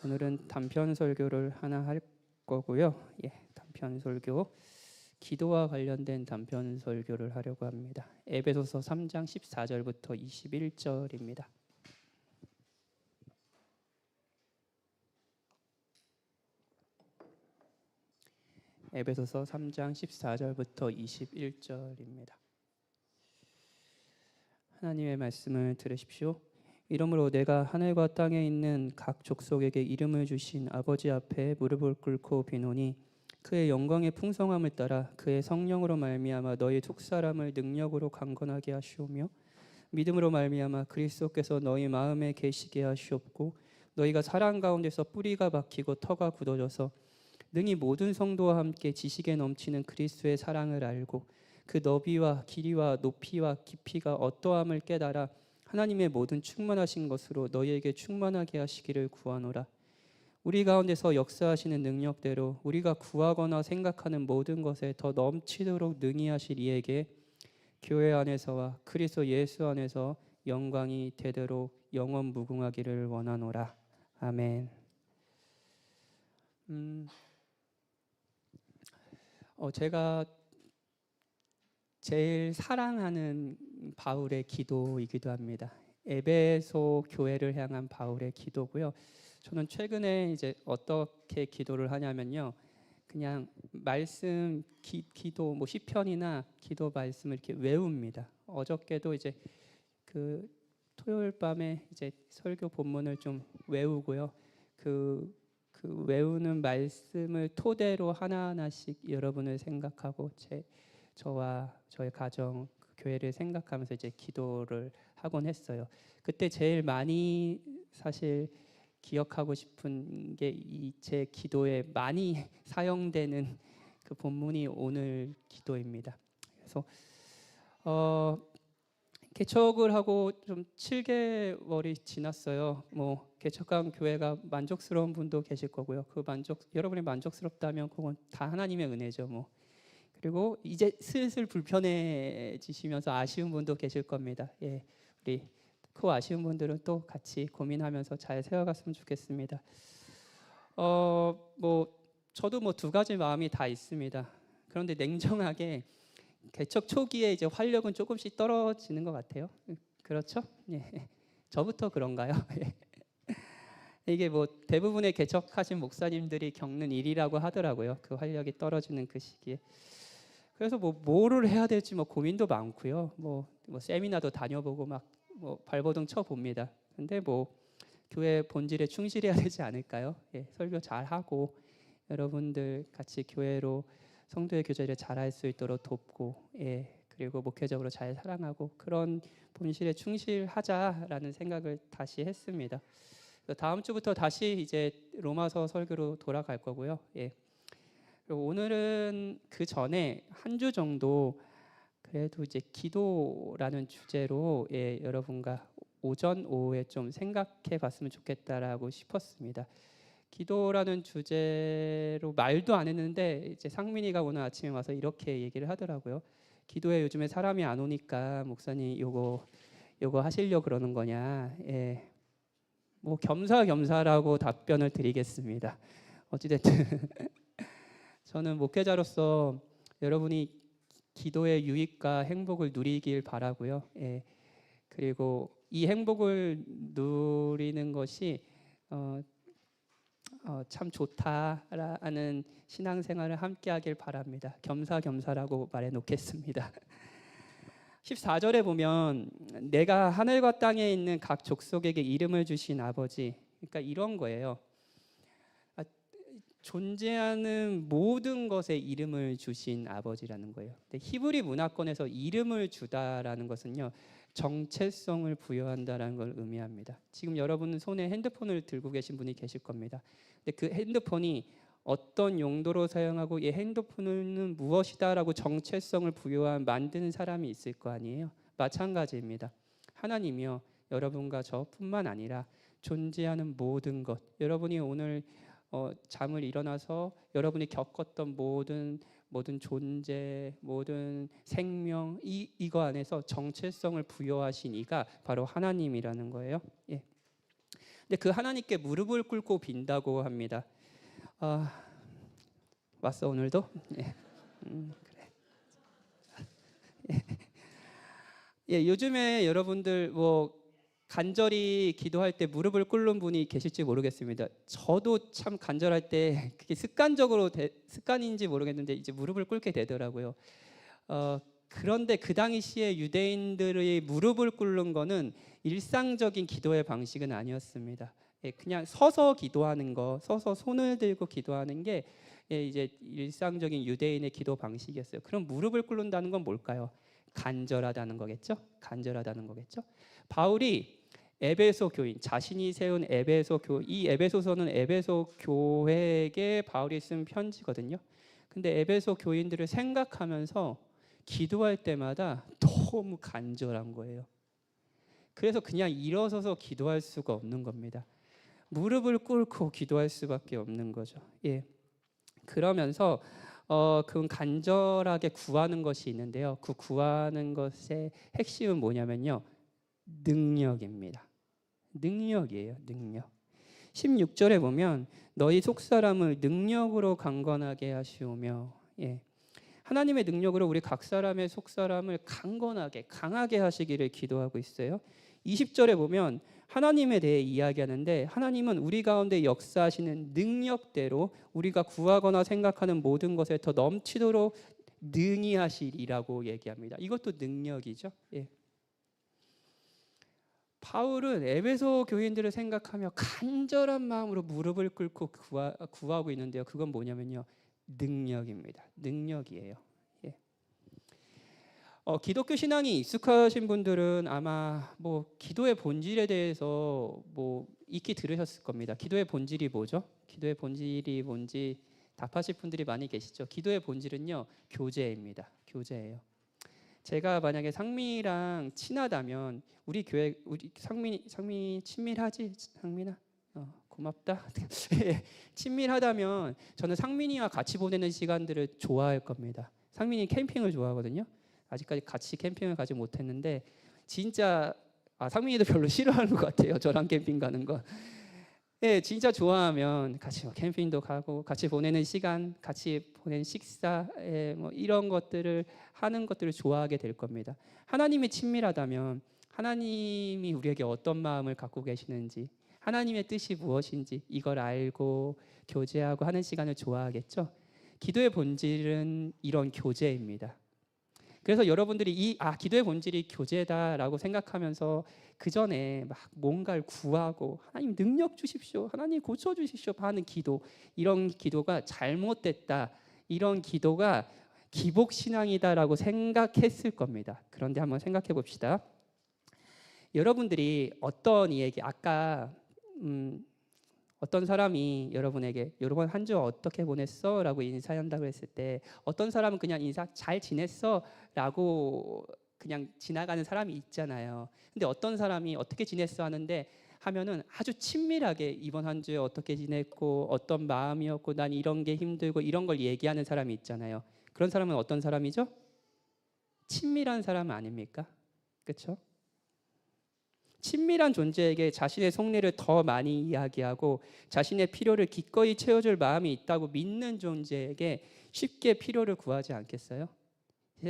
오늘은 단편 설교를 하나 할 거고요. 단편 설교, 기도와 관련된 단편 설교를 하려고 합니다. 에베소서 3장 14절부터 21절입니다. 에베소서 3장 14절부터 21절입니다. 하나님의 말씀을 들으십시오. 이러므로 내가 하늘과 땅에 있는 각 족속에게 이름을 주신 아버지 앞에 무릎을 꿇고 비노니 그의 영광의 풍성함을 따라 그의 성령으로 말미암아 너희 족사람을 능력으로 강건하게 하시오며 믿음으로 말미암아 그리스도께서 너희 마음에 계시게 하시옵고 너희가 사랑 가운데서 뿌리가 박히고 터가 굳어져서 능히 모든 성도와 함께 지식에 넘치는 그리스도의 사랑을 알고 그 너비와 길이와 높이와 깊이가 어떠함을 깨달아 하나님의 모든 충만하신 것으로 너희에게 충만하게 하시기를 구하노라. 우리 가운데서 역사하시는 능력대로 우리가 구하거나 생각하는 모든 것에 더 넘치도록 능히 하실 이에게 교회 안에서와 그리스도 예수 안에서 영광이 되도록 영원 무궁하기를 원하노라. 아멘. 제가 제일 사랑하는 바울의 기도이기도 합니다. 에베소 교회를 향한 바울의 기도고요. 저는 최근에 이제 어떻게 기도를 하냐면요, 그냥 말씀 기도 뭐 시편이나 기도 말씀을 이렇게 외웁니다. 어저께도 이제 그 토요일 밤에 이제 설교 본문을 좀 외우고요. 그 외우는 말씀을 토대로 하나하나씩 여러분을 생각하고 저와 저의 가정, 교회를 생각하면서 이제 기도를 하곤 했어요. 그때 제일 많이 사실 기억하고 싶은 게 이 제 기도에 많이 사용되는 그 본문이 오늘 기도입니다. 그래서 개척을 하고 좀 7개월이 지났어요. 뭐 개척한 교회가 만족스러운 분도 계실 거고요. 여러분이 만족스럽다면 그건 다 하나님의 은혜죠. 뭐 그리고 이제 슬슬 불편해지시면서 아쉬운 분도 계실 겁니다. 우리 그 아쉬운 분들은 또 같이 고민하면서 잘 세워갔으면 좋겠습니다. 뭐 저도 뭐 두 가지 마음이 다 있습니다. 그런데 냉정하게 개척 초기에 이제 활력은 조금씩 떨어지는 것 같아요. 그렇죠? 저부터 그런가요? 이게 뭐 대부분의 개척하신 목사님들이 겪는 일이라고 하더라고요. 그 활력이 떨어지는 그 시기에. 그래서 뭐를 해야 될지 고민도 많고요. 뭐 세미나도 다녀보고 뭐 발버둥 쳐 봅니다. 근데 교회 본질에 충실해야 되지 않을까요? 설교 잘 하고 여러분들 같이 교회로 성도의 교제를 잘할 수 있도록 돕고, 그리고 목회적으로 잘 사랑하고 그런 본질에 충실하자라는 생각을 다시 했습니다. 다음 주부터 다시 이제 로마서 설교로 돌아갈 거고요. 그리고 오늘은 그 전에 한 주 정도 그래도 이제 기도라는 주제로 여러분과 오전 오후에 좀 생각해 봤으면 좋겠다라고 싶었습니다. 기도라는 주제로 말도 안 했는데 이제 상민이가 오늘 아침에 와서 이렇게 얘기를 하더라고요. 기도에 요즘에 사람이 안 오니까 목사님 요거 하시려고 그러는 거냐. 뭐 겸사겸사라고 답변을 드리겠습니다. 어찌됐든 저는 목회자로서 여러분이 기도의 유익과 행복을 누리길 바라고요. 그리고 이 행복을 누리는 것이 참 좋다라는 신앙생활을 함께하길 바랍니다. 겸사겸사라고 말해 놓겠습니다. 14절에 보면 내가 하늘과 땅에 있는 각 족속에게 이름을 주신 아버지, 그러니까 이런 거예요. 존재하는 모든 것에 이름을 주신 아버지라는 거예요. 근데 히브리 문화권에서 이름을 주다라는 것은요, 정체성을 부여한다라는 걸 의미합니다. 지금 여러분 손에 핸드폰을 들고 계신 분이 계실 겁니다. 근데 그 핸드폰이 어떤 용도로 사용하고 이 핸드폰은 무엇이다라고 정체성을 부여한 만드는 사람이 있을 거 아니에요. 마찬가지입니다. 하나님이요, 여러분과 저뿐만 아니라 존재하는 모든 것, 여러분이 오늘 잠을 일어나서 여러분이 겪었던 모든 존재, 모든 생명, 이거 안에서 정체성을 부여하신 이가 바로 하나님이라는 거예요. 근데 그 하나님께 무릎을 꿇고 빈다고 합니다. 왔어 오늘도? 예. 그래. 예, 요즘에 여러분들 뭐 간절히 기도할 때 무릎을 꿇는 분이 계실지 모르겠습니다. 저도 참 간절할 때 그게 습관인지 모르겠는데 이제 무릎을 꿇게 되더라고요. 그런데 그 당시에 유대인들의 무릎을 꿇는 거는 일상적인 기도의 방식은 아니었습니다. 예, 그냥 서서 기도하는 거, 서서 손을 들고 기도하는 게 이제 일상적인 유대인의 기도 방식이었어요. 그럼 무릎을 꿇는다는 건 뭘까요? 간절하다는 거겠죠? 간절하다는 거겠죠? 바울이 에베소 교인, 자신이 세운 에베소 교인, 이 에베소서는 에베소 교회에게 바울이 쓴 편지거든요. 근데 에베소 교인들을 생각하면서 기도할 때마다 너무 간절한 거예요. 그래서 그냥 일어서서 기도할 수가 없는 겁니다. 무릎을 꿇고 기도할 수밖에 없는 거죠. 예. 그러면서 그 간절하게 구하는 것이 있는데요. 그 구하는 것의 핵심은 뭐냐면요. 능력입니다. 능력이에요. 능력. 16절에 보면 너희 속사람을 능력으로 강건하게 하시오며, 예. 하나님의 능력으로 우리 각 사람의 속사람을 강건하게 강하게 하시기를 기도하고 있어요. 20절에 보면 하나님에 대해 이야기하는데 하나님은 우리 가운데 역사하시는 능력대로 우리가 구하거나 생각하는 모든 것에 더 넘치도록 능히 하시리라고 얘기합니다. 이것도 능력이죠. 예. 바울은 에베소 교인들을 생각하며 간절한 마음으로 무릎을 꿇고 구하고 있는데요. 그건 뭐냐면요. 능력입니다. 능력이에요. 예. 기독교 신앙이 익숙하신 분들은 아마 뭐 기도의 본질에 대해서 뭐 익히 들으셨을 겁니다. 기도의 본질이 뭐죠? 기도의 본질이 뭔지 답하실 분들이 많이 계시죠. 기도의 본질은요. 교제입니다. 교제예요. 제가 만약에 상민이랑 친하다면 우리 상민이 친밀하지? 상민아? 고맙다. 친밀하다면 저는 상민이와 같이 보내는 시간들을 좋아할 겁니다. 상민이 캠핑을 좋아하거든요. 아직까지 같이 캠핑을 가지 못했는데 진짜 상민이도 별로 싫어하는 것 같아요. 저랑 캠핑 가는 거. 예, 진짜 좋아하면 같이 캠핑도 가고 같이 보내는 시간, 같이 보내는 식사, 뭐 이런 것들을 하는 것들을 좋아하게 될 겁니다. 하나님이 친밀하다면 하나님이 우리에게 어떤 마음을 갖고 계시는지, 하나님의 뜻이 무엇인지 이걸 알고 교제하고 하는 시간을 좋아하겠죠. 기도의 본질은 이런 교제입니다. 그래서 여러분들이 기도의 본질이 교제다라고 생각하면서 그 전에 막 뭔가를 구하고 하나님 능력 주십시오, 하나님 고쳐 주십시오 하는 기도, 이런 기도가 잘못됐다, 이런 기도가 기복 신앙이다라고 생각했을 겁니다. 그런데 한번 생각해 봅시다. 여러분들이 어떤 이에게 어떤 사람이 여러분에게 여러분 한 주 어떻게 보냈어? 라고 인사한다고 했을 때 어떤 사람은 그냥 인사 잘 지냈어? 라고 그냥 지나가는 사람이 있잖아요. 근데 어떤 사람이 어떻게 지냈어? 하면은 아주 친밀하게 이번 한 주에 어떻게 지냈고 어떤 마음이었고 난 이런 게 힘들고 이런 걸 얘기하는 사람이 있잖아요. 그런 사람은 어떤 사람이죠? 친밀한 사람 아닙니까? 그렇죠? 친밀한 존재에게 자신의 속내를 더 많이 이야기하고 자신의 필요를 기꺼이 채워줄 마음이 있다고 믿는 존재에게 쉽게 필요를 구하지 않겠어요?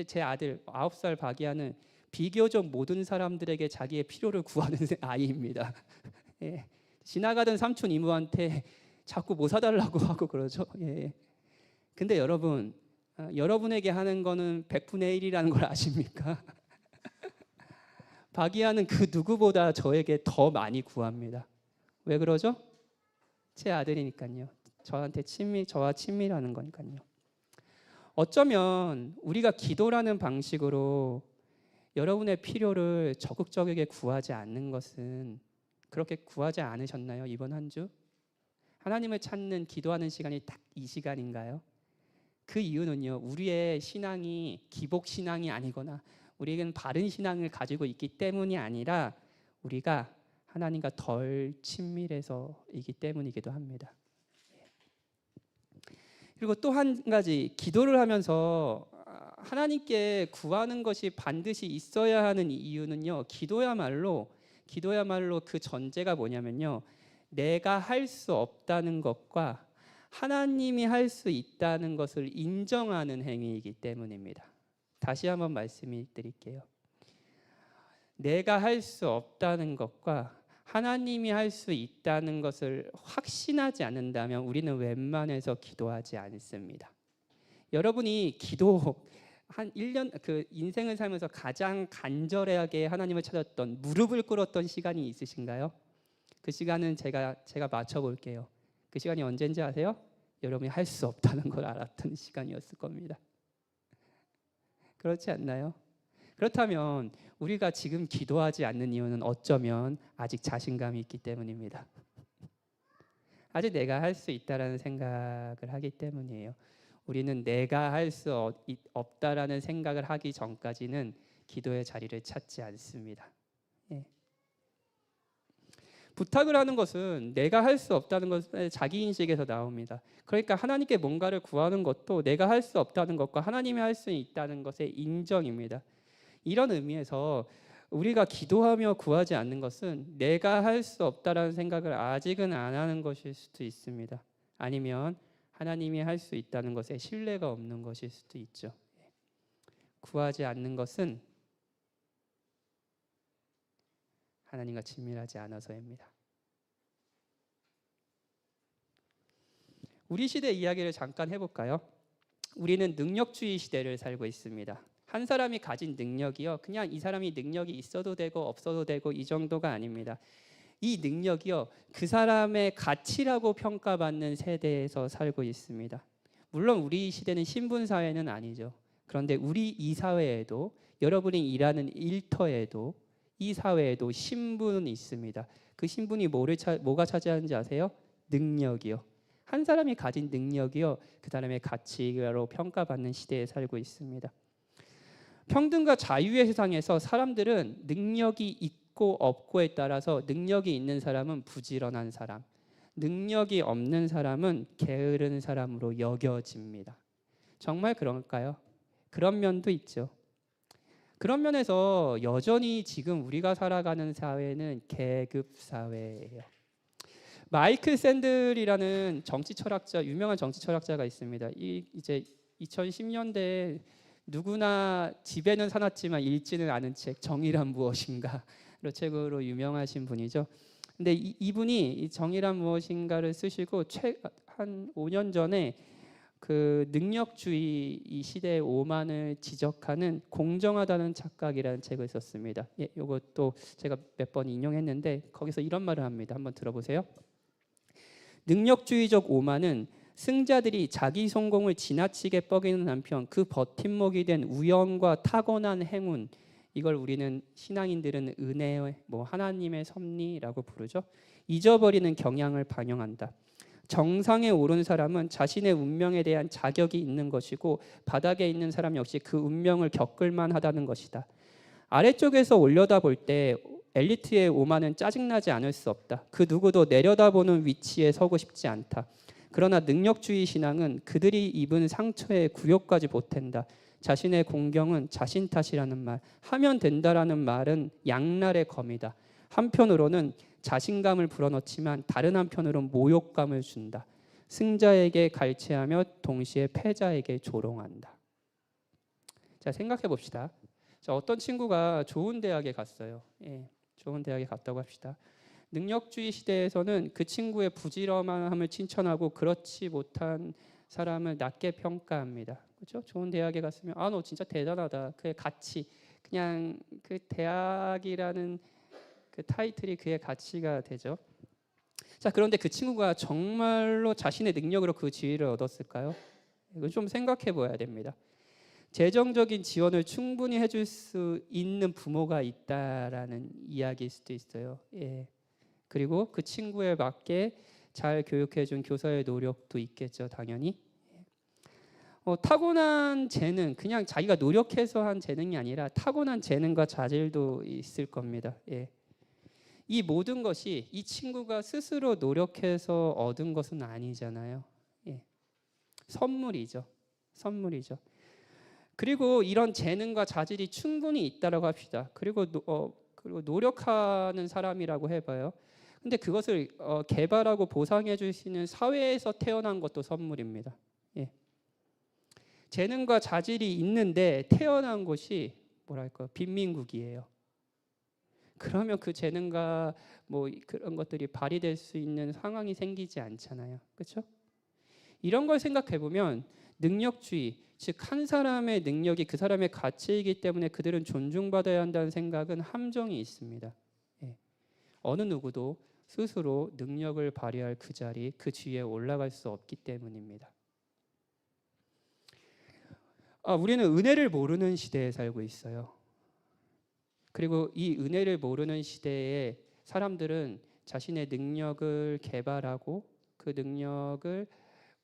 제 아들 9살 박이아는 비교적 모든 사람들에게 자기의 필요를 구하는 아이입니다. 예. 지나가던 삼촌 이모한테 자꾸 뭐 사달라고 하고 그러죠. 예. 근데 여러분, 여러분에게 하는 거는 100분의 1이라는 걸 아십니까? 박이아는 그 누구보다 저에게 더 많이 구합니다. 왜 그러죠? 제 아들이니까요. 저와 친밀하는 거니까요. 어쩌면 우리가 기도라는 방식으로 여러분의 필요를 적극적이게 구하지 않는 것은 그렇게 구하지 않으셨나요? 이번 한 주? 하나님을 찾는 기도하는 시간이 딱 이 시간인가요? 그 이유는요. 우리의 신앙이 기복 신앙이 아니거나 우리에게는 바른 신앙을 가지고 있기 때문이 아니라 우리가 하나님과 덜 친밀해서이기 때문이기도 합니다. 그리고 또 한 가지, 기도를 하면서 하나님께 구하는 것이 반드시 있어야 하는 이유는요. 기도야말로 그 전제가 뭐냐면요. 내가 할 수 없다는 것과 하나님이 할 수 있다는 것을 인정하는 행위이기 때문입니다. 다시 한번 말씀드릴게요. 내가 할 수 없다는 것과 하나님이 할 수 있다는 것을 확신하지 않는다면 우리는 웬만해서 기도하지 않습니다. 여러분이 기도 한 1년 인생을 살면서 가장 간절하게 하나님을 찾았던, 무릎을 꿇었던 시간이 있으신가요? 그 시간은 제가 맞춰 볼게요. 그 시간이 언제인지 아세요? 여러분이 할 수 없다는 걸 알았던 시간이었을 겁니다. 그렇지 않나요? 그렇다면 우리가 지금 기도하지 않는 이유는 어쩌면 아직 자신감이 있기 때문입니다. 아직 내가 할 수 있다라는 생각을 하기 때문이에요. 우리는 내가 할 수 없다라는 생각을 하기 전까지는 기도의 자리를 찾지 않습니다. 예. 부탁을 하는 것은 내가 할 수 없다는 것은 자기인식에서 나옵니다. 그러니까 하나님께 뭔가를 구하는 것도 내가 할 수 없다는 것과 하나님이 할 수 있다는 것의 인정입니다. 이런 의미에서 우리가 기도하며 구하지 않는 것은 내가 할 수 없다라는 생각을 아직은 안 하는 것일 수도 있습니다. 아니면 하나님이 할 수 있다는 것에 신뢰가 없는 것일 수도 있죠. 구하지 않는 것은 하나님과 친밀하지 않아서입니다. 우리 시대 이야기를 잠깐 해볼까요? 우리는 능력주의 시대를 살고 있습니다. 한 사람이 가진 능력이요, 그냥 이 사람이 능력이 있어도 되고 없어도 되고 이 정도가 아닙니다. 이 능력이요, 그 사람의 가치라고 평가받는 세대에서 살고 있습니다. 물론 우리 시대는 신분 사회는 아니죠. 그런데 우리 이 사회에도, 여러분이 일하는 일터에도, 이 사회에도 신분이 있습니다. 그 신분이 뭐가 차지하는지 아세요? 능력이요. 한 사람이 가진 능력이요, 그 사람의 가치로 평가받는 시대에 살고 있습니다. 평등과 자유의 세상에서 사람들은 능력이 있고 없고에 따라서 능력이 있는 사람은 부지런한 사람, 능력이 없는 사람은 게으른 사람으로 여겨집니다. 정말 그럴까요? 그런 면도 있죠. 그런 면에서 여전히 지금 우리가 살아가는 사회는 계급 사회예요. 마이클 샌들이라는 유명한 정치 철학자가 있습니다. 이제 2010년대에 누구나 집에는 사놨지만 읽지는 않은 책, 정의란 무엇인가로 책으로 유명하신 분이죠. 근데 이분이 이 정의란 무엇인가를 쓰시고 한 5년 전에 그 능력주의 이 시대의 오만을 지적하는 공정하다는 착각이라는 책을 썼습니다. 예, 이것도 제가 몇 번 인용했는데 거기서 이런 말을 합니다. 한번 들어보세요. 능력주의적 오만은 승자들이 자기 성공을 지나치게 뻐기는 한편 그 버팀목이 된 우연과 타고난 행운, 이걸 우리는 신앙인들은 은혜, 하나님의 섭리라고 부르죠. 잊어버리는 경향을 반영한다. 정상에 오른 사람은 자신의 운명에 대한 자격이 있는 것이고 바닥에 있는 사람 역시 그 운명을 겪을 만하다는 것이다. 아래쪽에서 올려다볼 때 엘리트의 오만은 짜증나지 않을 수 없다. 그 누구도 내려다보는 위치에 서고 싶지 않다. 그러나 능력주의 신앙은 그들이 입은 상처에 굴욕까지 보탠다. 자신의 공경은 자신 탓이라는 말, 하면 된다라는 말은 양날의 검이다. 한편으로는 자신감을 불어넣지만 다른 한편으로는 모욕감을 준다. 승자에게 갈채하며 동시에 패자에게 조롱한다. 자, 생각해 봅시다. 자, 어떤 친구가 좋은 대학에 갔어요. 예, 좋은 대학에 갔다고 합시다. 능력주의 시대에서는 그 친구의 부지런함을 칭찬하고 그렇지 못한 사람을 낮게 평가합니다. 그렇죠? 좋은 대학에 갔으면 너 진짜 대단하다. 그의 가치, 그냥 그 대학이라는 그 타이틀이 그의 가치가 되죠. 자, 그런데 그 친구가 정말로 자신의 능력으로 그 지위를 얻었을까요? 이건 좀 생각해 봐야 됩니다. 재정적인 지원을 충분히 해줄 수 있는 부모가 있다라는 이야기일 수도 있어요. 예. 그리고 그 친구에 맞게 잘 교육해준 교사의 노력도 있겠죠, 당연히. 타고난 재능, 그냥 자기가 노력해서 한 재능이 아니라 타고난 재능과 자질도 있을 겁니다. 예. 이 모든 것이 이 친구가 스스로 노력해서 얻은 것은 아니잖아요. 예. 선물이죠. 그리고 이런 재능과 자질이 충분히 있다라고 합시다. 그리고 노력하는 사람이라고 해봐요. 근데 그것을 개발하고 보상해 줄 수 있는 사회에서 태어난 것도 선물입니다. 예. 재능과 자질이 있는데 태어난 곳이 뭐랄까 빈민국이에요. 그러면 그 재능과 뭐 그런 것들이 발휘될 수 있는 상황이 생기지 않잖아요. 그렇죠? 이런 걸 생각해 보면 능력주의, 즉 한 사람의 능력이 그 사람의 가치이기 때문에 그들은 존중받아야 한다는 생각은 함정이 있습니다. 예. 어느 누구도 스스로 능력을 발휘할 그 자리, 그 지위에 올라갈 수 없기 때문입니다. 우리는 은혜를 모르는 시대에 살고 있어요. 그리고 이 은혜를 모르는 시대에 사람들은 자신의 능력을 개발하고 그 능력을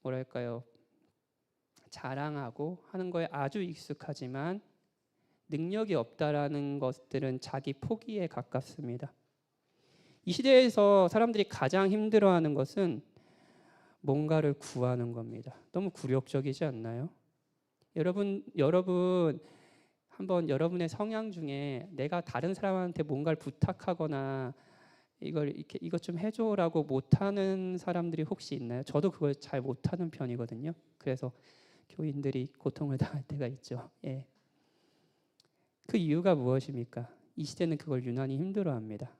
뭐랄까요? 자랑하고 하는 거에 아주 익숙하지만 능력이 없다라는 것들은 자기 포기에 가깝습니다. 이 시대에서 사람들이 가장 힘들어하는 것은 뭔가를 구하는 겁니다. 너무 굴욕적이지 않나요? 여러분 한번 여러분의 성향 중에 내가 다른 사람한테 뭔가를 부탁하거나 이것 좀 해줘라고 못하는 사람들이 혹시 있나요? 저도 그걸 잘 못하는 편이거든요. 그래서 교인들이 고통을 당할 때가 있죠. 예. 그 이유가 무엇입니까? 이 시대는 그걸 유난히 힘들어합니다.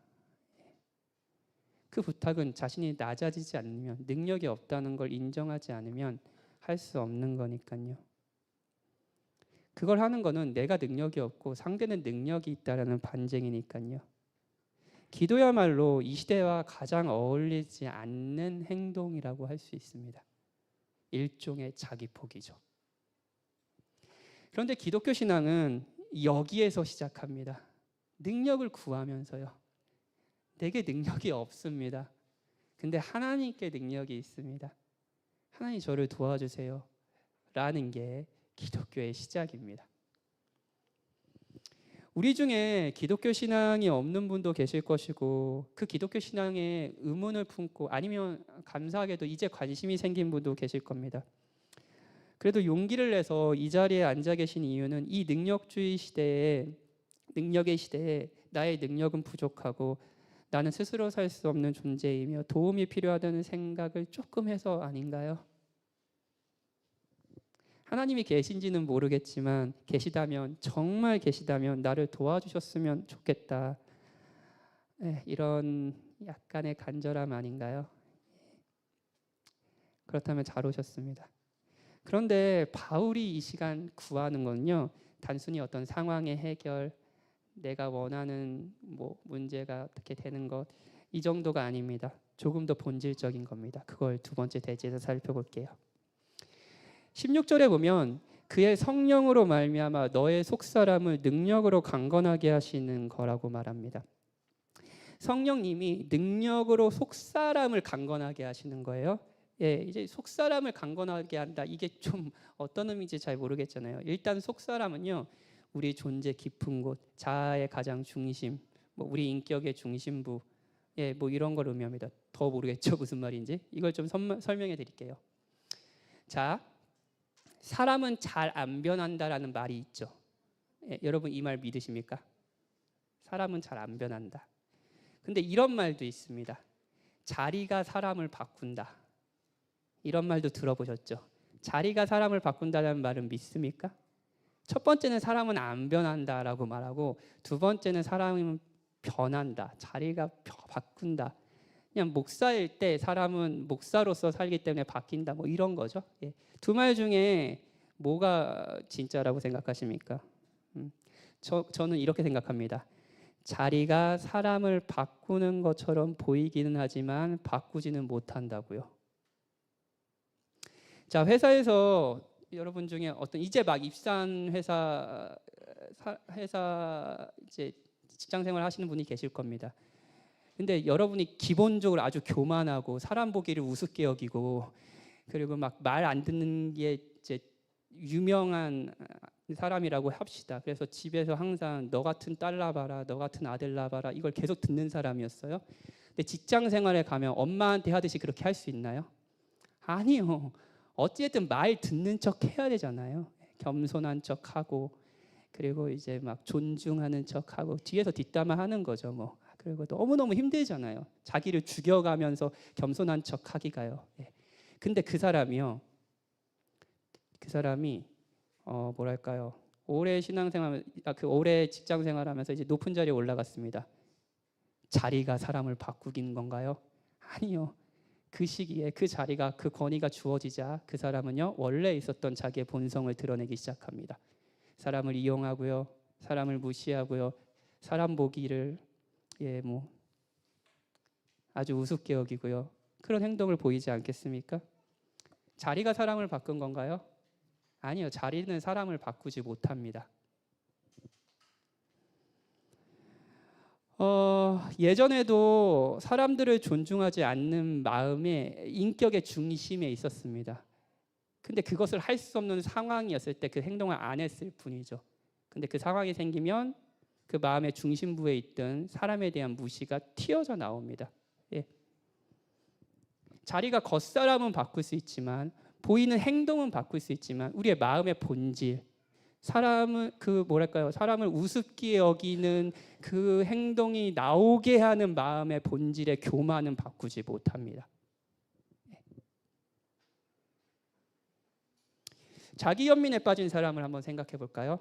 그 부탁은 자신이 낮아지지 않으면, 능력이 없다는 걸 인정하지 않으면 할 수 없는 거니까요. 그걸 하는 거는 내가 능력이 없고 상대는 능력이 있다라는 반증이니까요. 기도야말로 이 시대와 가장 어울리지 않는 행동이라고 할 수 있습니다. 일종의 자기 포기죠. 그런데 기독교 신앙은 여기에서 시작합니다. 능력을 구하면서요. 내게 능력이 없습니다. 근데 하나님께 능력이 있습니다. 하나님 저를 도와주세요. 라는 게 기독교의 시작입니다. 우리 중에 기독교 신앙이 없는 분도 계실 것이고 그 기독교 신앙에 의문을 품고 아니면 감사하게도 이제 관심이 생긴 분도 계실 겁니다. 그래도 용기를 내서 이 자리에 앉아 계신 이유는 이 능력의 시대에 나의 능력은 부족하고 나는 스스로 살 수 없는 존재이며 도움이 필요하다는 생각을 조금 해서 아닌가요? 하나님이 계신지는 모르겠지만 정말 계시다면 나를 도와주셨으면 좋겠다. 이런 약간의 간절함 아닌가요? 그렇다면 잘 오셨습니다. 그런데 바울이 이 시간 구하는 건요, 단순히 어떤 상황의 해결, 내가 원하는 문제가 어떻게 되는 것, 이 정도가 아닙니다. 조금 더 본질적인 겁니다. 그걸 두 번째 대지에서 살펴볼게요. 16절에 보면 그의 성령으로 말미암아 너의 속사람을 능력으로 강건하게 하시는 거라고 말합니다. 성령님이 능력으로 속사람을 강건하게 하시는 거예요. 예, 이제 속사람을 강건하게 한다. 이게 좀 어떤 의미인지 잘 모르겠잖아요. 일단 속사람은요, 우리 존재 깊은 곳, 자아의 가장 중심, 우리 인격의 중심부, 이런 걸 의미합니다. 더 모르겠죠 무슨 말인지. 이걸 좀 설명해 드릴게요. 자, 사람은 잘 안 변한다라는 말이 있죠. 여러분 이 말 믿으십니까? 사람은 잘 안 변한다. 근데 이런 말도 있습니다. 자리가 사람을 바꾼다. 이런 말도 들어보셨죠? 자리가 사람을 바꾼다는 말은 믿습니까? 첫 번째는 사람은 안 변한다라고 말하고 두 번째는 사람은 변한다. 자리가 바꾼다. 그냥 목사일 때 사람은 목사로서 살기 때문에 바뀐다. 이런 거죠. 두 말 중에 뭐가 진짜라고 생각하십니까? 저는 이렇게 생각합니다. 자리가 사람을 바꾸는 것처럼 보이기는 하지만 바꾸지는 못한다고요. 자, 회사에서 여러분 중에 어떤 이제 막 입사한 회사 이제 직장 생활 하시는 분이 계실 겁니다. 근데 여러분이 기본적으로 아주 교만하고 사람 보기를 우습게 여기고 그리고 막 말 안 듣는 게 이제 유명한 사람이라고 합시다. 그래서 집에서 항상 너 같은 딸 낳아봐라, 너 같은 아들 낳아봐라 이걸 계속 듣는 사람이었어요. 근데 직장 생활에 가면 엄마한테 하듯이 그렇게 할 수 있나요? 아니요. 어찌됐든 말 듣는 척 해야 되잖아요. 겸손한 척하고 그리고 이제 막 존중하는 척하고 뒤에서 뒷담화 하는 거죠. 그리고 너무너무 힘들잖아요. 자기를 죽여가면서 겸손한 척 하기가요. 예. 근데 그 사람이 뭐랄까요? 오래 신앙생활, 오래 직장생활하면서 이제 높은 자리에 올라갔습니다. 자리가 사람을 바꾸긴 건가요? 아니요. 그 시기에 그 자리가, 그 권위가 주어지자 그 사람은요, 원래 있었던 자기의 본성을 드러내기 시작합니다. 사람을 이용하고요, 사람을 무시하고요, 사람 보기를 아주 우습게 여기고요, 그런 행동을 보이지 않겠습니까? 자리가 사람을 바꾼 건가요? 아니요. 자리는 사람을 바꾸지 못합니다. 예전에도 사람들을 존중하지 않는 마음에 인격의 중심에 있었습니다. 근데 그것을 할 수 없는 상황이었을 때 그 행동을 안 했을 뿐이죠. 근데 그 상황이 생기면 그 마음의 중심부에 있던 사람에 대한 무시가 튀어져 나옵니다. 예. 자리가 겉사람은 바꿀 수 있지만, 보이는 행동은 바꿀 수 있지만, 우리의 마음의 본질, 사람을 사람을 우습게 여기는 그 행동이 나오게 하는 마음의 본질의 교만은 바꾸지 못합니다. 자기 연민에 빠진 사람을 한번 생각해 볼까요?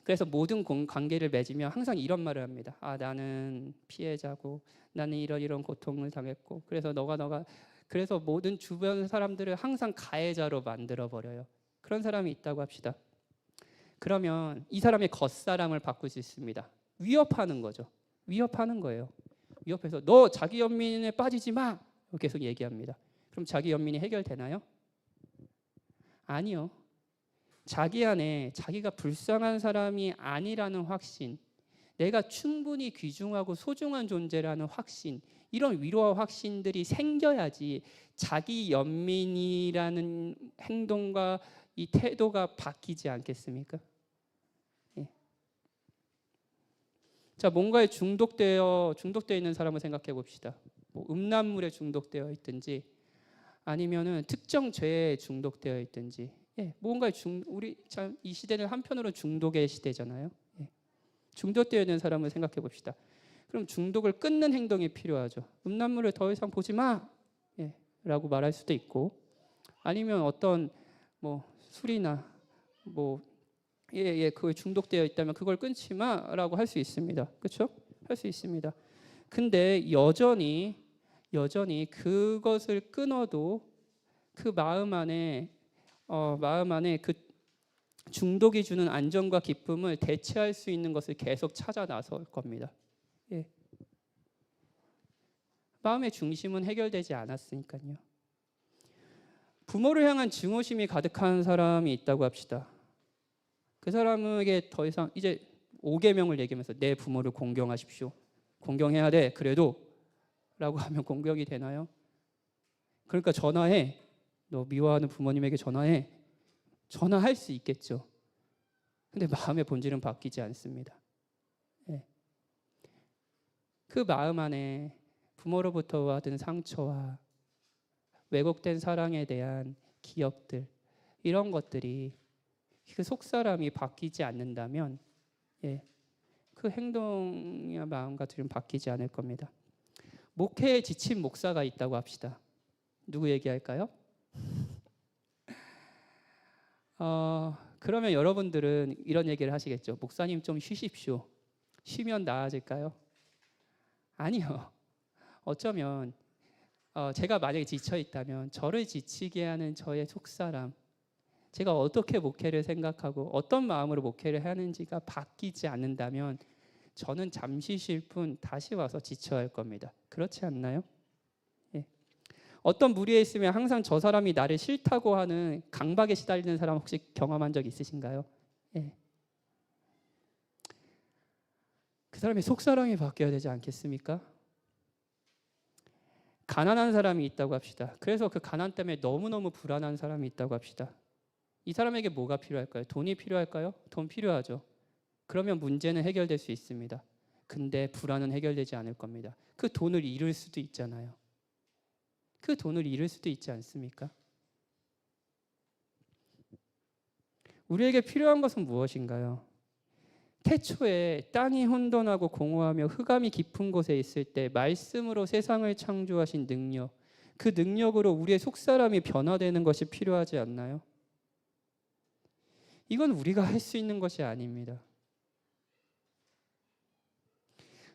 그래서 모든 관계를 맺으면 항상 이런 말을 합니다. 나는 피해자고, 나는 이런 고통을 당했고, 그래서 모든 주변 사람들을 항상 가해자로 만들어 버려요. 그런 사람이 있다고 합시다. 그러면 이 사람의 겉사람을 바꿀 수 있습니다. 위협하는 거죠. 위협하는 거예요. 위협해서 너 자기 연민에 빠지지 마! 계속 얘기합니다. 그럼 자기 연민이 해결되나요? 아니요. 자기 안에 자기가 불쌍한 사람이 아니라는 확신, 내가 충분히 귀중하고 소중한 존재라는 확신, 이런 위로와 확신들이 생겨야지 자기 연민이라는 행동과 이 태도가 바뀌지 않겠습니까? 예. 자, 뭔가에 중독되어 있는 사람을 생각해 봅시다. 음란물에 중독되어 있든지, 아니면은 특정 죄에 중독되어 있든지, 우리 참 이 시대는 한편으로 중독의 시대잖아요. 중독되어 있는 사람을 생각해 봅시다. 그럼 중독을 끊는 행동이 필요하죠. 음란물을 더 이상 보지 마! 라고 말할 수도 있고, 아니면 어떤 술이나 그걸 중독되어 있다면 그걸 끊지 마라고 할 수 있습니다. 그렇죠? 할 수 있습니다. 근데 여전히 그것을 끊어도 그 마음 안에 그 중독이 주는 안정과 기쁨을 대체할 수 있는 것을 계속 찾아 나설 겁니다. 예. 마음의 중심은 해결되지 않았으니까요. 부모를 향한 증오심이 가득한 사람이 있다고 합시다. 그 사람에게 더 이상 이제 5계명을 얘기하면서 내 부모를 공경하십시오. 공경해야 돼. 그래도 라고 하면 공경이 되나요? 그러니까 전화해. 너 미워하는 부모님에게 전화해. 전화할 수 있겠죠. 근데 마음의 본질은 바뀌지 않습니다. 예. 그 마음 안에 부모로부터 받은 상처와 왜곡된 사랑에 대한 기억들, 이런 것들이 그 속사람이 바뀌지 않는다면 그 행동이나 마음가짐은 바뀌지 않을 겁니다. 목회에 지친 목사가 있다고 합시다. 누구 얘기할까요? 그러면 여러분들은 이런 얘기를 하시겠죠. 목사님 좀 쉬십시오. 쉬면 나아질까요? 아니요. 어쩌면 제가 만약에 지쳐 있다면 저를 지치게 하는 저의 속사람, 제가 어떻게 목회를 생각하고 어떤 마음으로 목회를 하는지가 바뀌지 않는다면 저는 잠시 쉴 뿐 다시 와서 지쳐야 할 겁니다. 그렇지 않나요? 예. 어떤 무리에 있으면 항상 저 사람이 나를 싫다고 하는 강박에 시달리는 사람 혹시 경험한 적 있으신가요? 예. 그 사람의 속사람이 바뀌어야 되지 않겠습니까? 가난한 사람이 있다고 합시다. 그래서 그 가난 때문에 너무너무 불안한 사람이 있다고 합시다. 이 사람에게 뭐가 필요할까요? 돈이 필요할까요? 돈 필요하죠. 그러면 문제는 해결될 수 있습니다. 근데 불안은 해결되지 않을 겁니다. 그 돈을 잃을 수도 있잖아요. 그 돈을 잃을 수도 있지 않습니까? 우리에게 필요한 것은 무엇인가요? 태초에 땅이 혼돈하고 공허하며 흑암이 깊은 곳에 있을 때 말씀으로 세상을 창조하신 능력, 그 능력으로 우리의 속사람이 변화되는 것이 필요하지 않나요? 이건 우리가 할 수 있는 것이 아닙니다.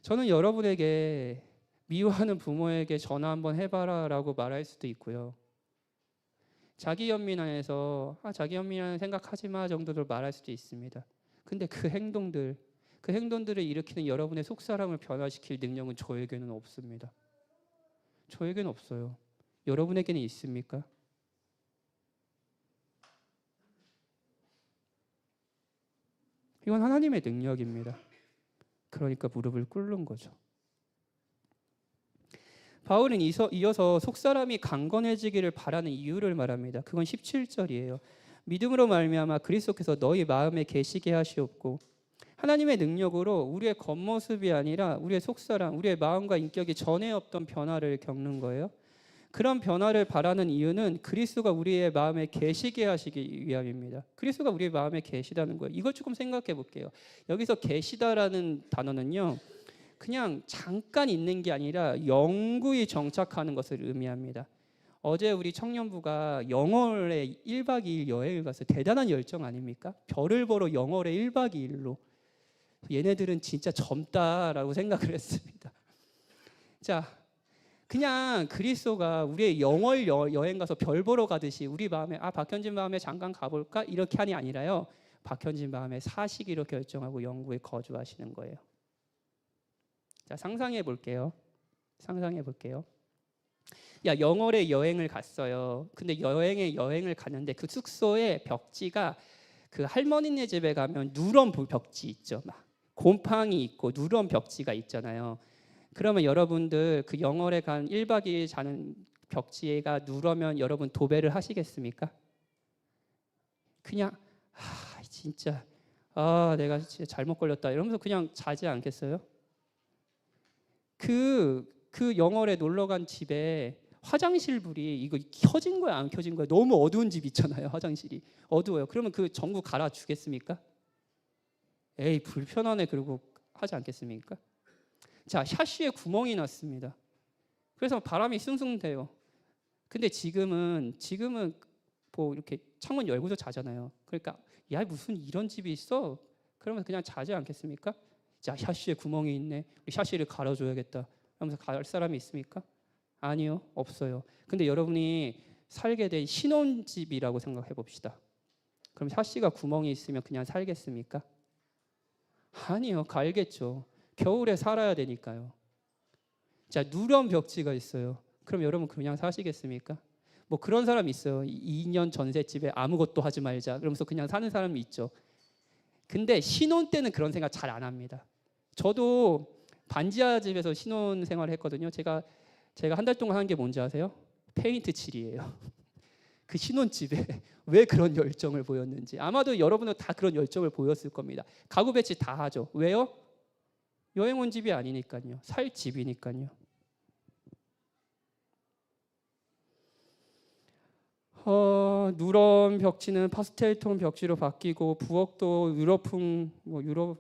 저는 여러분에게 미워하는 부모에게 전화 한번 해봐라 라고 말할 수도 있고요. 자기 연민 안에서 자기 연민하는 생각하지 마 정도로 말할 수도 있습니다. 근데 그 행동들을 일으키는 여러분의 속사람을 변화시킬 능력은 저에게는 없습니다. 저에게는 없어요. 여러분에게는 있습니까? 이건 하나님의 능력입니다. 그러니까 무릎을 꿇는 거죠. 바울은 이어서 속사람이 강건해지기를 바라는 이유를 말합니다. 그건 17절이에요. 믿음으로 말미암아 그리스도께서 너희 마음에 계시게 하시옵고 하나님의 능력으로 우리의 겉모습이 아니라 우리의 속사람, 우리의 마음과 인격이 전에 없던 변화를 겪는 거예요. 그런 변화를 바라는 이유는 그리스도가 우리의 마음에 계시게 하시기 위함입니다. 그리스도가 우리의 마음에 계시다는 거예요. 이걸 조금 생각해 볼게요. 여기서 계시다라는 단어는요, 그냥 잠깐 있는 게 아니라 영구히 정착하는 것을 의미합니다. 어제 우리 청년부가 영월에 1박 2일 여행을 갔어요. 대단한 열정 아닙니까? 별을 보러 영월에 1박 2일로. 얘네들은 진짜 젊다라고 생각을 했습니다. 자, 그냥 그리스도가 우리의 영월 여행 가서 별 보러 가듯이 우리 마음에 박현진 마음에 잠깐 가볼까? 이렇게 하니 아니라요. 박현진 마음에 사시기로 결정하고 영구에 거주하시는 거예요. 자, 상상해 볼게요. 야, 영월에 여행을 갔어요. 근데 여행을 갔는데 그 숙소의 벽지가 그 할머니네 집에 가면 누런 벽지 있죠. 막 곰팡이 있고 누런 벽지가 있잖아요. 그러면 여러분들 그 영월에 간 1박 2일 자는 벽지가 누러면 여러분 도배를 하시겠습니까? 그냥 진짜 내가 진짜 잘못 걸렸다 이러면서 그냥 자지 않겠어요? 그 영월에 놀러 간 집에 화장실 불이 이거 켜진 거야 안 켜진 거야? 너무 어두운 집 있잖아요. 화장실이 어두워요. 그러면 그 전구 갈아 주겠습니까? 에이 불편하네 그러고 하지 않겠습니까? 자, 샤시에 구멍이 났습니다. 그래서 바람이 숭숭 돼요. 근데 지금은 뭐 이렇게 창문 열고서 자잖아요. 그러니까 야 무슨 이런 집이 있어? 그러면 그냥 자지 않겠습니까? 자, 샤시에 구멍이 있네. 우리 샤시를 갈아줘야겠다. 하면서 갈 사람이 있습니까? 아니요, 없어요. 근데 여러분이 살게 된 신혼집이라고 생각해 봅시다. 그럼 샤시가 구멍이 있으면 그냥 살겠습니까? 아니요, 갈겠죠. 겨울에 살아야 되니까요. 자, 누런 벽지가 있어요. 그럼 여러분 그냥 사시겠습니까? 뭐 그런 사람 있어요. 2년 전셋집에 아무것도 하지 말자. 그러면서 그냥 사는 사람이 있죠. 근데 신혼 때는 그런 생각 잘 안 합니다. 저도 반지하 집에서 신혼 생활을 했거든요. 제가 한 달 동안 한 게 뭔지 아세요? 페인트 칠이에요. 그 신혼집에 왜 그런 열정을 보였는지 아마도 여러분은 다 그런 열정을 보였을 겁니다. 가구 배치 다 하죠. 왜요? 여행 온 집이 아니니까요. 살 집이니까요. 누런 벽지는 파스텔톤 벽지로 바뀌고 부엌도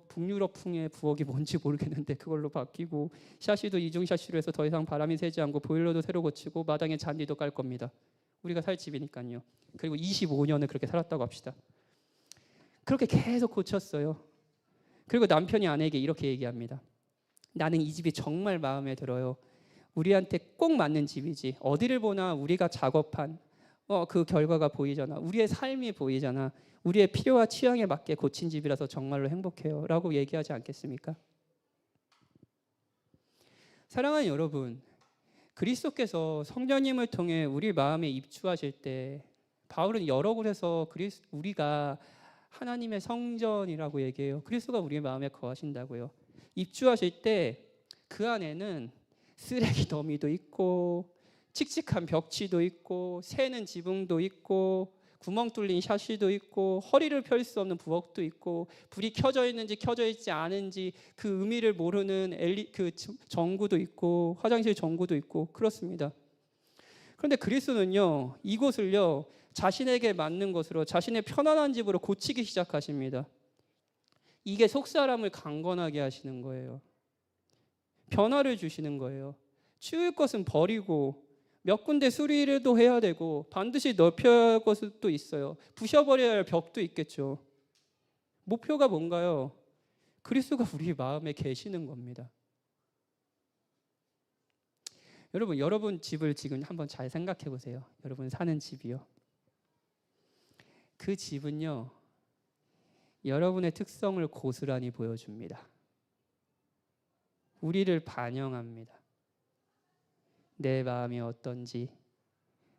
북유럽풍의 부엌이 뭔지 모르겠는데 그걸로 바뀌고 샤시도 이중 샤시로 해서 더 이상 바람이 새지 않고 보일러도 새로 고치고 마당에 잔디도 깔 겁니다. 우리가 살 집이니까요. 그리고 25년을 그렇게 살았다고 합시다. 그렇게 계속 고쳤어요. 그리고 남편이 아내에게 이렇게 얘기합니다. 나는 이 집이 정말 마음에 들어요. 우리한테 꼭 맞는 집이지. 어디를 보나 우리가 작업한 그 결과가 보이잖아. 우리의 삶이 보이잖아. 우리의 필요와 취향에 맞게 고친 집이라서 정말로 행복해요. 라고 얘기하지 않겠습니까? 사랑하는 여러분, 그리스도께서 성령님을 통해 우리 마음에 입주하실 때 바울은 여러 곳에서 우리가 하나님의 성전이라고 얘기해요. 그리스도가 우리의 마음에 거하신다고요. 입주하실 때 그 안에는 쓰레기 더미도 있고 칙칙한 벽지도 있고 새는 지붕도 있고 구멍 뚫린 샤시도 있고 허리를 펼 수 없는 부엌도 있고 불이 켜져 있는지 켜져 있지 않은지 그 의미를 모르는 그 전구도 있고 화장실 전구도 있고 그렇습니다. 그런데 그리스도는요 이곳을요 자신에게 맞는 것으로 자신의 편안한 집으로 고치기 시작하십니다. 이게 속사람을 강건하게 하시는 거예요. 변화를 주시는 거예요. 치울 것은 버리고 몇 군데 수리도 해야 되고 반드시 넓혀야 할 것도 있어요. 부셔버려야 할 벽도 있겠죠. 목표가 뭔가요? 그리스도가 우리 마음에 계시는 겁니다. 여러분 집을 지금 한번 잘 생각해 보세요. 여러분 사는 집이요. 그 집은요, 여러분의 특성을 고스란히 보여줍니다. 우리를 반영합니다. 내 마음이 어떤지,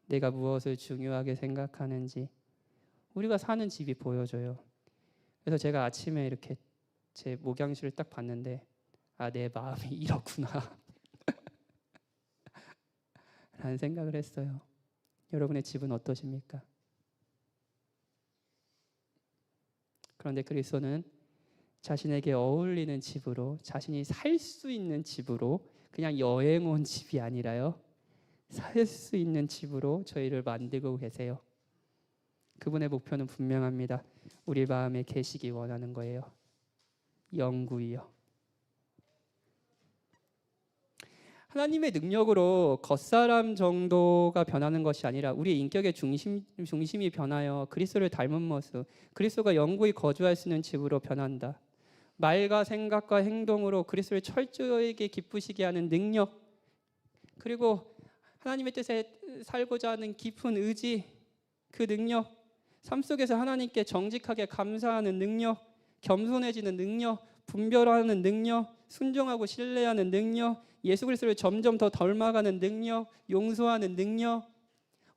내가 무엇을 중요하게 생각하는지 우리가 사는 집이 보여줘요. 그래서 제가 아침에 이렇게 제 목양실을 딱 봤는데 아, 내 마음이 이렇구나 라는 생각을 했어요. 여러분의 집은 어떠십니까? 그런데 그리스도는 자신에게 어울리는 집으로, 자신이 살 수 있는 집으로, 그냥 여행 온 집이 아니라요, 살 수 있는 집으로 저희를 만들고 계세요. 그분의 목표는 분명합니다. 우리 마음에 계시기 원하는 거예요. 영구히요. 하나님의 능력으로 겉사람 정도가 변하는 것이 아니라 우리 인격의 중심이 변하여 그리스도를 닮은 모습, 그리스도가 영구히 거주할 수 있는 집으로 변한다. 말과 생각과 행동으로 그리스도를 철저하게 기쁘시게 하는 능력, 그리고 하나님의 뜻에 살고자 하는 깊은 의지, 그 능력, 삶 속에서 하나님께 정직하게 감사하는 능력, 겸손해지는 능력, 분별하는 능력, 순종하고 신뢰하는 능력, 예수 그리스도를 점점 더 닮아가는 능력, 용서하는 능력,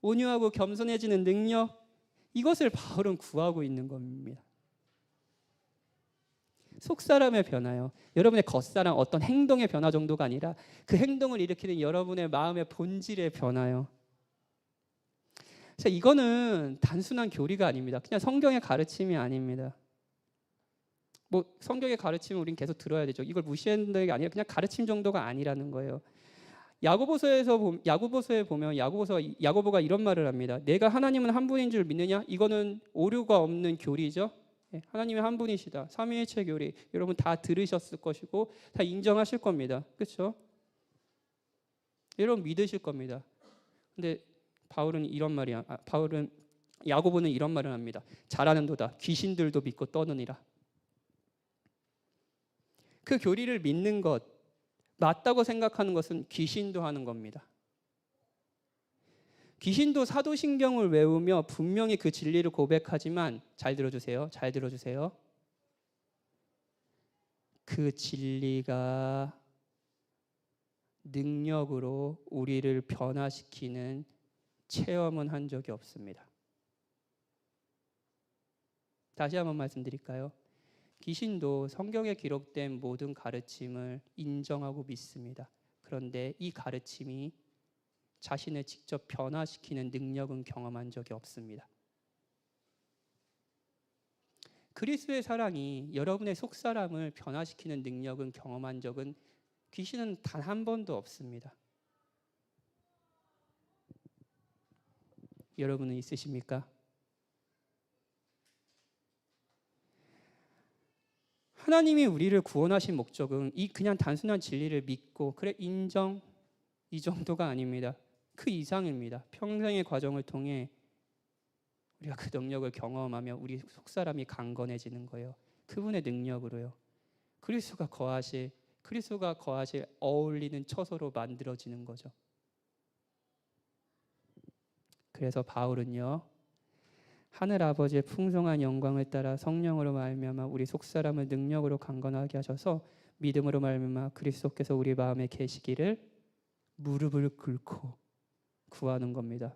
온유하고 겸손해지는 능력, 이것을 바울은 구하고 있는 겁니다. 속사람의 변화요. 여러분의 겉사람, 어떤 행동의 변화 정도가 아니라 그 행동을 일으키는 여러분의 마음의 본질의 변화요. 자, 이거는 단순한 교리가 아닙니다. 그냥 성경의 가르침이 아닙니다. 뭐 성경의 가르침을 우린 계속 들어야 되죠. 이걸 무시하는 게 아니라 그냥 가르침 정도가 아니라는 거예요. 야고보서에 보면 야고보가 이런 말을 합니다. 내가 하나님은 한 분인 줄 믿느냐? 이거는 오류가 없는 교리죠. 하나님이 한 분이시다. 삼위일체 교리 여러분 다 들으셨을 것이고 다 인정하실 겁니다. 그렇죠? 여러분 믿으실 겁니다. 근데 야고보는 이런 말을 합니다. 잘하는도다. 귀신들도 믿고 떠느니라. 그 교리를 믿는 것, 맞다고 생각하는 것은 귀신도 하는 겁니다. 귀신도 사도신경을 외우며 분명히 그 진리를 고백하지만 잘 들어주세요. 그 진리가 능력으로 우리를 변화시키는 체험은 한 적이 없습니다. 다시 한번 말씀드릴까요? 귀신도 성경에 기록된 모든 가르침을 인정하고 믿습니다. 그런데 이 가르침이 자신을 직접 변화시키는 능력은 경험한 적이 없습니다. 그리스도의 사랑이 여러분의 속사람을 변화시키는 능력은 경험한 적은 귀신은 단 한 번도 없습니다. 여러분은 있으십니까? 하나님이 우리를 구원하신 목적은 이 그냥 단순한 진리를 믿고 그래 인정 이 정도가 아닙니다. 그 이상입니다. 평생의 과정을 통해 우리가 그 능력을 경험하며 우리 속사람이 강건해지는 거예요. 그분의 능력으로요. 그리스도가 거하실 어울리는 처소로 만들어지는 거죠. 그래서 바울은요. 하늘 아버지의 풍성한 영광을 따라 성령으로 말미암아 우리 속사람을 능력으로 강건하게 하셔서 믿음으로 말미암아 그리스도께서 우리 마음에 계시기를 무릎을 꿇고 구하는 겁니다.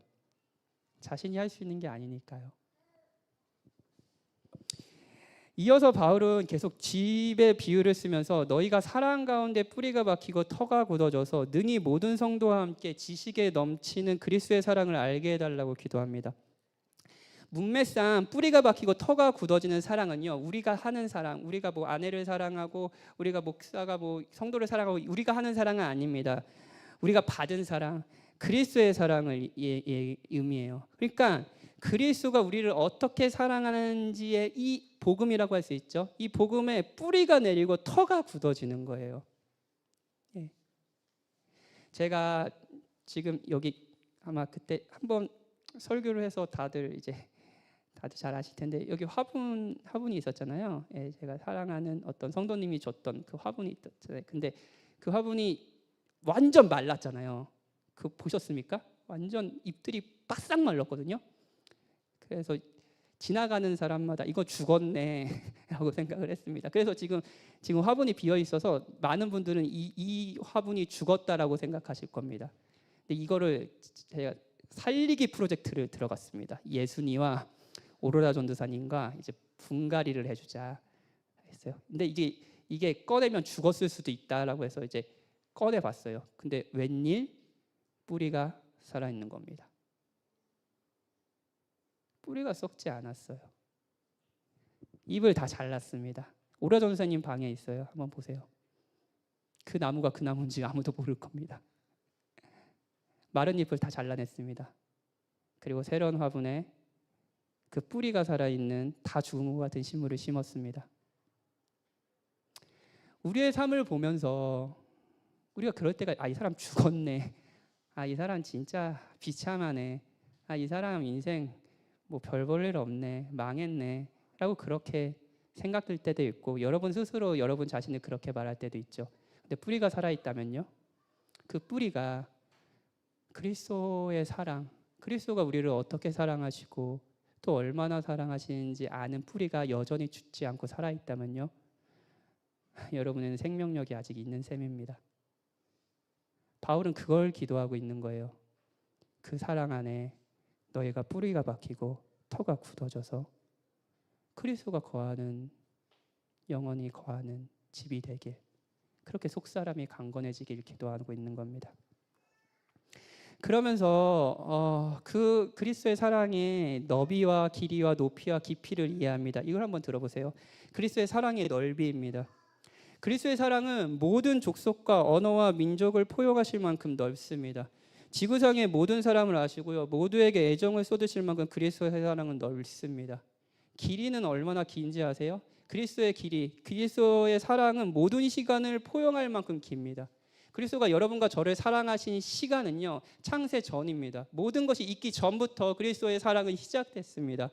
자신이 할 수 있는 게 아니니까요. 이어서 바울은 계속 집의 비유를 쓰면서 너희가 사랑 가운데 뿌리가 박히고 터가 굳어져서 능히 모든 성도와 함께 지식에 넘치는 그리스도의 사랑을 알게 해달라고 기도합니다. 문맥상 뿌리가 박히고 터가 굳어지는 사랑은요, 우리가 하는 사랑, 우리가 뭐 아내를 사랑하고 우리가 목사가 뭐 성도를 사랑하고 우리가 하는 사랑은 아닙니다. 우리가 받은 사랑, 그리스도의 사랑을 의미해요. 그러니까 그리스도가 우리를 어떻게 사랑하는지의 이 복음이라고 할 수 있죠. 이 복음에 뿌리가 내리고 터가 굳어지는 거예요. 예. 제가 지금 여기 아마 그때 한번 설교를 해서 다들 잘 아실 텐데 여기 화분이 있었잖아요. 예, 제가 사랑하는 어떤 성도님이 줬던 그 화분이 있었잖아요. 근데 그 화분이 완전 말랐잖아요. 그 보셨습니까? 완전 잎들이 바싹 말랐거든요. 그래서 지나가는 사람마다 이거 죽었네라고 생각을 했습니다. 그래서 지금 화분이 비어 있어서 많은 분들은 이 화분이 죽었다라고 생각하실 겁니다. 근데 이거를 제가 살리기 프로젝트를 들어갔습니다. 예순이와 오로라 전도사님과 이제 분갈이를 해주자 했어요. 근데 이게 꺼내면 죽었을 수도 있다라고 해서 이제 꺼내봤어요. 근데 웬일 뿌리가 살아있는 겁니다. 뿌리가 썩지 않았어요. 잎을 다 잘랐습니다. 오로라 전도사님 방에 있어요. 한번 보세요. 그 나무가 그 나무인지 아무도 모를 겁니다. 마른 잎을 다 잘라냈습니다. 그리고 새로운 화분에 그 뿌리가 살아있는 다 죽은 것 같은 식물을 심었습니다. 우리의 삶을 보면서 우리가 그럴 때가 이 사람 죽었네. 이 사람 진짜 비참하네. 이 사람 인생 뭐 별 볼 일 없네. 망했네. 라고 그렇게 생각될 때도 있고 여러분 스스로 여러분 자신을 그렇게 말할 때도 있죠. 근데 뿌리가 살아있다면요. 그 뿌리가 그리스도의 사랑, 그리스도가 우리를 어떻게 사랑하시고 또 얼마나 사랑하시는지 아는 뿌리가 여전히 죽지 않고 살아있다면요. 여러분은 생명력이 아직 있는 셈입니다. 바울은 그걸 기도하고 있는 거예요. 그 사랑 안에 너희가 뿌리가 박히고 터가 굳어져서 그리스도가 거하는 영원히 거하는 집이 되길 그렇게 속사람이 강건해지길 기도하고 있는 겁니다. 그러면서 그 그리스도의 사랑의 너비와 길이와 높이와 깊이를 이해합니다. 이걸 한번 들어보세요. 그리스도의 사랑의 넓이입니다. 그리스도의 사랑은 모든 족속과 언어와 민족을 포용하실 만큼 넓습니다. 지구상의 모든 사람을 아시고요. 모두에게 애정을 쏟으실 만큼 그리스도의 사랑은 넓습니다. 길이는 얼마나 긴지 아세요? 그리스도의 길이, 그리스도의 사랑은 모든 시간을 포용할 만큼 깁니다. 그리스도가 여러분과 저를 사랑하신 시간은요, 창세 전입니다. 모든 것이 있기 전부터 그리스도의 사랑은 시작됐습니다.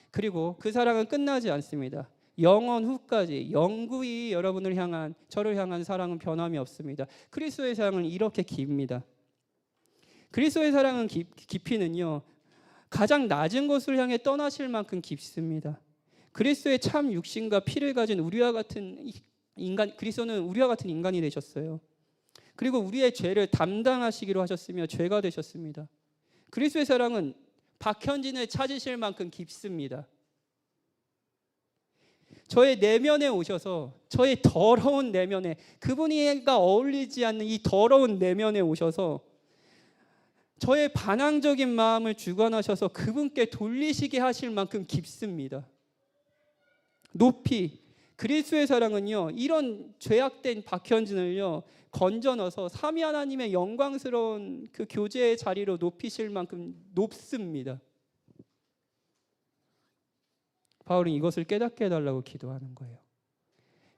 그리고 그 사랑은 끝나지 않습니다. 영원 후까지 영구히 여러분을 향한, 저를 향한 사랑은 변함이 없습니다. 그리스도의 사랑은 이렇게 깁니다. 그리스도의 사랑은 깊이는요, 가장 낮은 곳을 향해 떠나실 만큼 깊습니다. 그리스도의 참 육신과 피를 가진 우리와 같은 인간, 그리스도는 우리와 같은 인간이 되셨어요. 그리고 우리의 죄를 담당하시기로 하셨으며 죄가 되셨습니다. 그리스도의 사랑은 박현진을 찾으실 만큼 깊습니다. 저의 내면에 오셔서 저의 더러운 내면에 그분이가 어울리지 않는 이 더러운 내면에 오셔서 저의 반항적인 마음을 주관하셔서 그분께 돌리시게 하실 만큼 깊습니다. 높이 그리스도의 사랑은요, 이런 죄악된 박현진을요 건져 넣어서 삼위 하나님의 영광스러운 그 교제의 자리로 높이실 만큼 높습니다. 바울은 이것을 깨닫게 해달라고 기도하는 거예요.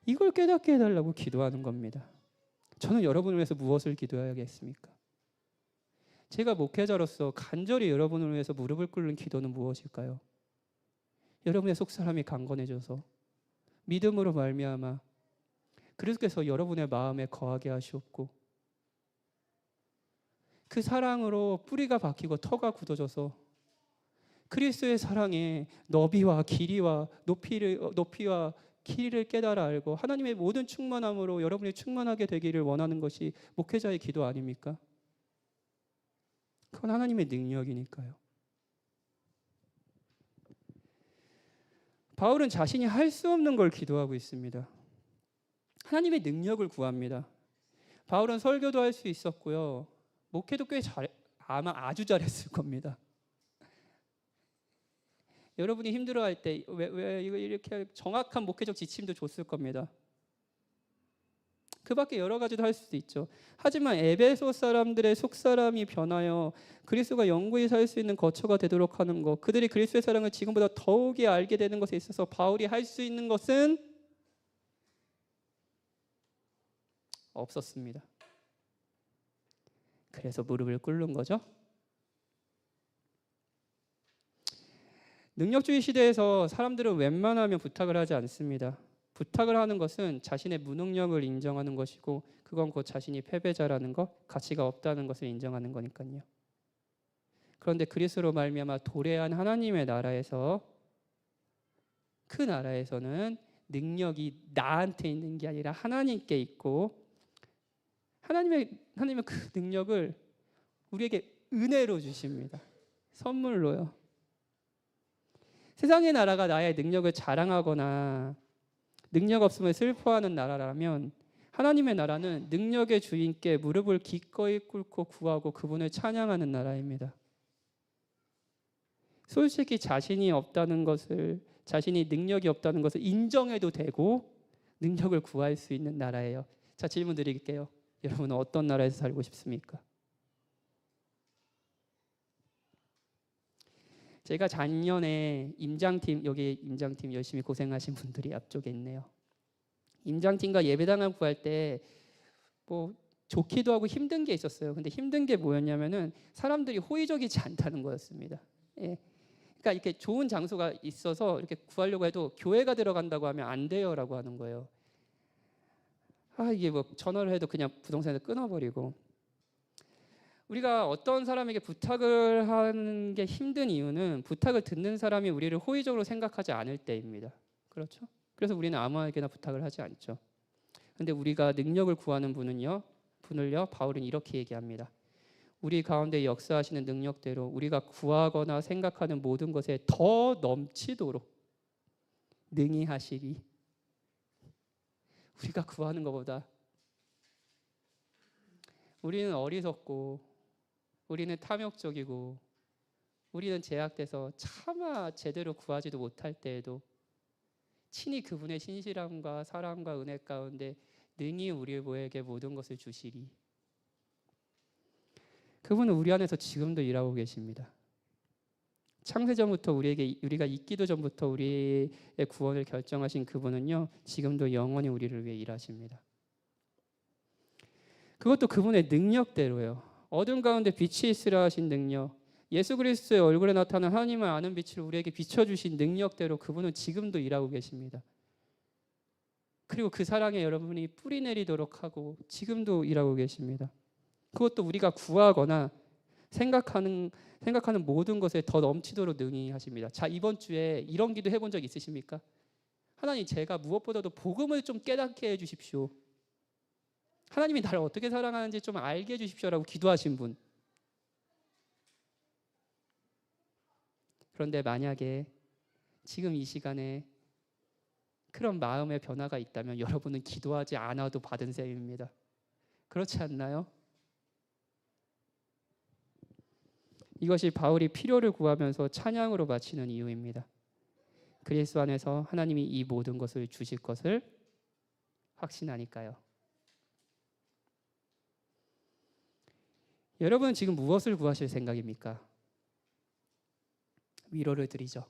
이걸 깨닫게 해달라고 기도하는 겁니다. 저는 여러분을 위해서 무엇을 기도해야겠습니까? 제가 목회자로서 간절히 여러분을 위해서 무릎을 꿇는 기도는 무엇일까요? 여러분의 속사람이 강건해져서 믿음으로 말미암아 그리스도께서 여러분의 마음에 거하게 하시옵고 그 사랑으로 뿌리가 박히고 터가 굳어져서 그리스도의 사랑에 너비와 길이와 높이와 길이를 깨달아 알고 하나님의 모든 충만함으로 여러분이 충만하게 되기를 원하는 것이 목회자의 기도 아닙니까? 그건 하나님의 능력이니까요. 바울은 자신이 할 수 없는 걸 기도하고 있습니다. 하나님의 능력을 구합니다. 바울은 설교도 할 수 있었고요. 목회도 아마 아주 잘했을 겁니다. 여러분이 힘들어할 때 왜 이거 이렇게 정확한 목회적 지침도 줬을 겁니다. 그 밖에 여러 가지도 할 수도 있죠. 하지만 에베소 사람들의 속사람이 변하여 그리스도가 영구히 살 수 있는 거처가 되도록 하는 것, 그들이 그리스도의 사랑을 지금보다 더욱이 알게 되는 것에 있어서 바울이 할 수 있는 것은 없었습니다. 그래서 무릎을 꿇는 거죠. 능력주의 시대에서 사람들은 웬만하면 부탁을 하지 않습니다. 부탁을 하는 것은 자신의 무능력을 인정하는 것이고, 그건 곧 자신이 패배자라는 것, 가치가 없다는 것을 인정하는 거니까요. 그런데 그리스도로 말미암아 도래한 하나님의 나라에서, 그 나라에서는 능력이 나한테 있는 게 아니라 하나님께 있고, 하나님은 그 능력을 우리에게 은혜로 주십니다. 선물로요. 세상의 나라가 나의 능력을 자랑하거나 능력 없음을 슬퍼하는 나라라면, 하나님의 나라는 능력의 주인께 무릎을 기꺼이 꿇고 구하고 그분을 찬양하는 나라입니다. 솔직히 자신이 없다는 것을, 자신이 능력이 없다는 것을 인정해도 되고 능력을 구할 수 있는 나라예요. 자, 질문 드릴게요. 여러분은 어떤 나라에서 살고 싶습니까? 제가 작년에 임장팀, 여기 임장팀 열심히 고생하신 분들이 앞쪽에 있네요. 임장팀과 예배당을 구할 때 뭐 좋기도 하고 힘든 게 있었어요. 근데 힘든 게 뭐였냐면은 사람들이 호의적이지 않다는 거였습니다. 예. 그러니까 이렇게 좋은 장소가 있어서 이렇게 구하려고 해도 교회가 들어간다고 하면 안 돼요라고 하는 거예요. 이게 뭐 전화를 해도 그냥 부동산에서 끊어버리고. 우리가 어떤 사람에게 부탁을 하는 게 힘든 이유는 부탁을 듣는 사람이 우리를 호의적으로 생각하지 않을 때입니다. 그렇죠? 그래서 우리는 아무에게나 부탁을 하지 않죠. 그런데 우리가 능력을 구하는 분을요, 바울은 이렇게 얘기합니다. 우리 가운데 역사하시는 능력대로 우리가 구하거나 생각하는 모든 것에 더 넘치도록 능히 하시리. 우리가 구하는 것보다 우리는 어리석고, 우리는 탐욕적이고, 우리는 제약돼서 차마 제대로 구하지도 못할 때에도 친히 그분의 신실함과 사랑과 은혜 가운데 능히 우리에게 모든 것을 주시리. 그분은 우리 안에서 지금도 일하고 계십니다. 창세전부터 우리가 있기도 전부터 우리의 구원을 결정하신 그분은요, 지금도 영원히 우리를 위해 일하십니다. 그것도 그분의 능력대로요. 어둠 가운데 빛이 있으라 하신 능력, 예수 그리스도의 얼굴에 나타난 하나님을 아는 빛을 우리에게 비춰주신 능력대로 그분은 지금도 일하고 계십니다. 그리고 그 사랑에 여러분이 뿌리 내리도록 하고 지금도 일하고 계십니다. 그것도 우리가 구하거나 생각하는 모든 것에 더 넘치도록 능히 하십니다. 자, 이번 주에 이런 기도 해본 적 있으십니까? 하나님, 제가 무엇보다도 복음을 좀 깨닫게 해주십시오. 하나님이 나를 어떻게 사랑하는지 좀 알게 해주십시오라고 기도하신 분. 그런데 만약에 지금 이 시간에 그런 마음의 변화가 있다면 여러분은 기도하지 않아도 받은 셈입니다. 그렇지 않나요? 이것이 바울이 필요를 구하면서 찬양으로 마치는 이유입니다. 그리스도 안에서 하나님이 이 모든 것을 주실 것을 확신하니까요. 여러분은 지금 무엇을 구하실 생각입니까? 위로를 드리죠.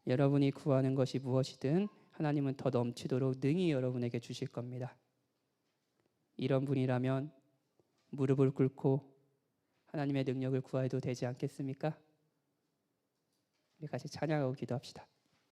여러분이 구하는 것이 무엇이든 하나님은 더 넘치도록 능히 여러분에게 주실 겁니다. 이런 분이라면 무릎을 꿇고 하나님의 능력을 구해도 되지 않겠습니까? 우리 같이 찬양하고 기도합시다.